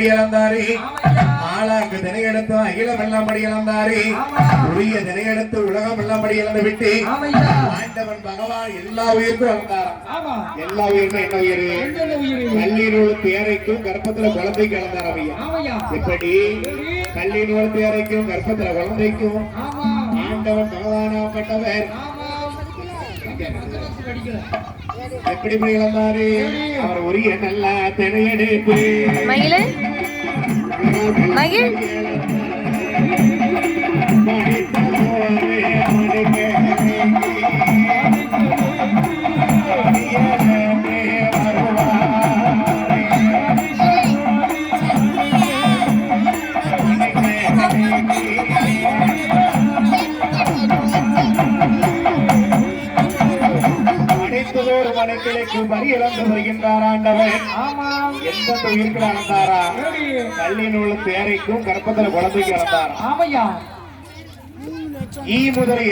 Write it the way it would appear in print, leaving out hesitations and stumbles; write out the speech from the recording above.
இழந்தாரு ஆளாக்கு தினை எடுத்து அகிலம் எல்லாம் படி இழந்தாரு உரிய தினை எடுத்து உலகம் எல்லாம் படி இழந்து விட்டு ஆண்டவன் பகவான் எல்லா உயிருக்கும் இழந்தாராம். எல்லா உயிருக்கும் என்ன உயிர்? கல்லீரல் தேரைக்கும் கர்ப்பத்துல குழந்தைக்கு இழந்தார் ஐயா. எப்படி கல்லீரல் தேரைக்கும் கர்ப்பத்துல குழந்தைக்கும் ஆண்டவன் பகவானாகப்பட்டவர் எப்படி இழந்தாரு? அவர் உரிய நல்ல தினையெடுப்பு மனக்கிளைக்கு பறி இழந்து வருகின்றார் ஆண்டவர். எந்த உயிருக்கு இழந்தாரா? கல்லினுள்ள தேரைக்கும் கர்ப்பத்தில் குழந்தைக்கு இழந்தார். ஈ முதல்